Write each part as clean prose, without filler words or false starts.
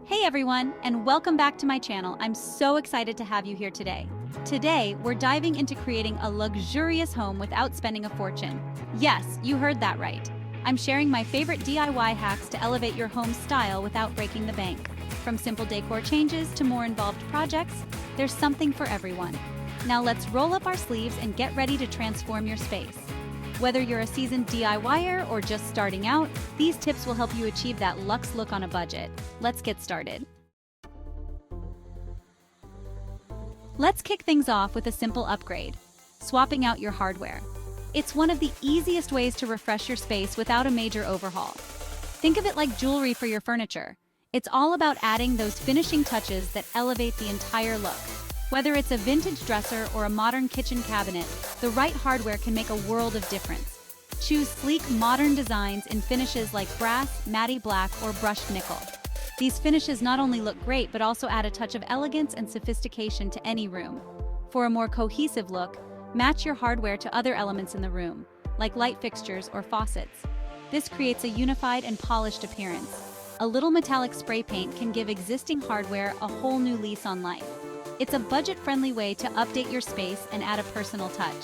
Hey everyone, and welcome back to my channel. I'm so excited to have you here today. Today, we're diving into creating a luxurious home without spending a fortune. Yes, you heard that right. I'm sharing my favorite DIY hacks to elevate your home style without breaking the bank. From simple decor changes to more involved projects, there's something for everyone. Now let's roll up our sleeves and get ready to transform your space. Whether you're a seasoned DIYer or just starting out, these tips will help you achieve that luxe look on a budget. Let's get started. Let's kick things off with a simple upgrade: swapping out your hardware. It's one of the easiest ways to refresh your space without a major overhaul. Think of it like jewelry for your furniture. It's all about adding those finishing touches that elevate the entire look. Whether it's a vintage dresser or a modern kitchen cabinet, the right hardware can make a world of difference. Choose sleek, modern designs in finishes like brass, matte black, or brushed nickel. These finishes not only look great but also add a touch of elegance and sophistication to any room. For a more cohesive look, match your hardware to other elements in the room, like light fixtures or faucets. This creates a unified and polished appearance. A little metallic spray paint can give existing hardware a whole new lease on life. It's a budget-friendly way to update your space and add a personal touch.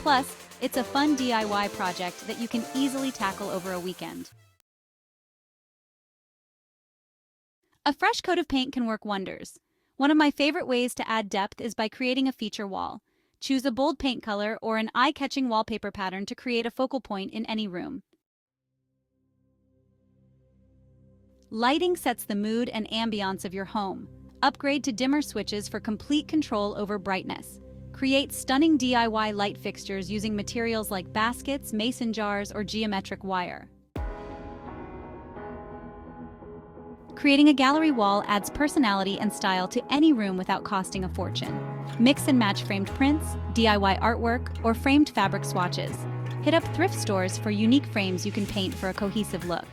Plus, it's a fun DIY project that you can easily tackle over a weekend. A fresh coat of paint can work wonders. One of my favorite ways to add depth is by creating a feature wall. Choose a bold paint color or an eye-catching wallpaper pattern to create a focal point in any room. Lighting sets the mood and ambiance of your home. Upgrade to dimmer switches for complete control over brightness. Create stunning DIY light fixtures using materials like baskets, mason jars, or geometric wire. Creating a gallery wall adds personality and style to any room without costing a fortune. Mix and match framed prints, DIY artwork, or framed fabric swatches. Hit up thrift stores for unique frames you can paint for a cohesive look.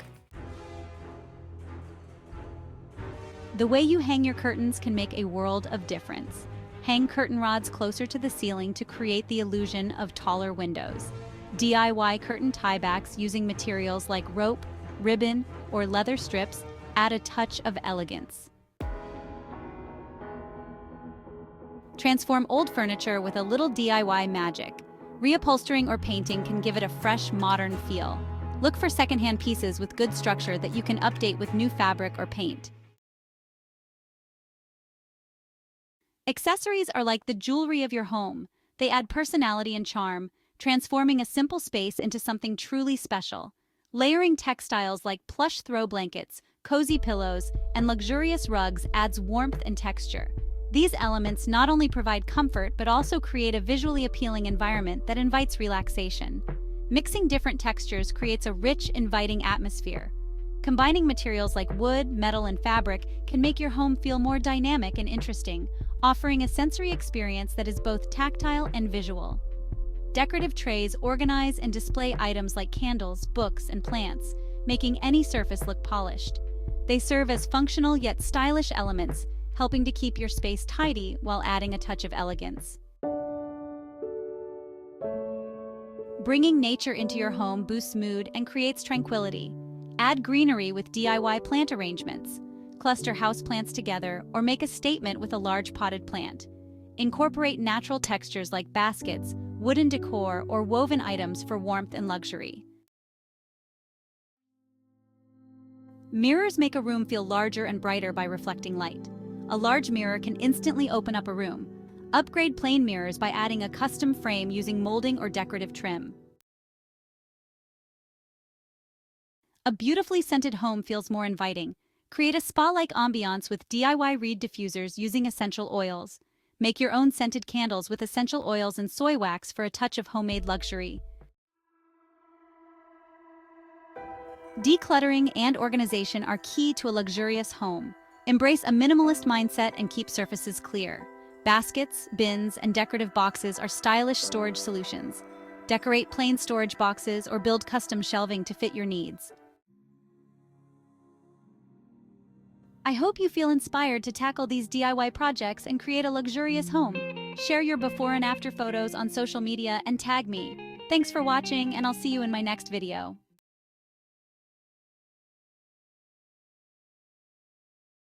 The way you hang your curtains can make a world of difference. Hang curtain rods closer to the ceiling to create the illusion of taller windows. DIY curtain tiebacks using materials like rope, ribbon, or leather strips add a touch of elegance. Transform old furniture with a little DIY magic. Reupholstering or painting can give it a fresh, modern feel. Look for secondhand pieces with good structure that you can update with new fabric or paint. Accessories are like the jewelry of your home. They add personality and charm, transforming a simple space into something truly special. Layering textiles like plush throw blankets, cozy pillows, and luxurious rugs adds warmth and texture. These elements not only provide comfort but also create a visually appealing environment that invites relaxation. Mixing different textures creates a rich, inviting atmosphere. Combining materials like wood, metal, and fabric can make your home feel more dynamic and interesting, offering a sensory experience that is both tactile and visual. Decorative trays organize and display items like candles, books, and plants, making any surface look polished. They serve as functional yet stylish elements, helping to keep your space tidy while adding a touch of elegance. Bringing nature into your home boosts mood and creates tranquility. Add greenery with DIY plant arrangements. Cluster houseplants together or make a statement with a large potted plant. Incorporate natural textures like baskets, wooden decor, or woven items for warmth and luxury. Mirrors make a room feel larger and brighter by reflecting light. A large mirror can instantly open up a room. Upgrade plain mirrors by adding a custom frame using molding or decorative trim. A beautifully scented home feels more inviting. Create a spa-like ambiance with DIY reed diffusers using essential oils. Make your own scented candles with essential oils and soy wax for a touch of homemade luxury. Decluttering and organization are key to a luxurious home. Embrace a minimalist mindset and keep surfaces clear. Baskets, bins, and decorative boxes are stylish storage solutions. Decorate plain storage boxes or build custom shelving to fit your needs. I hope you feel inspired to tackle these DIY projects and create a luxurious home. Share your before and after photos on social media and tag me. Thanks for watching, and I'll see you in my next video.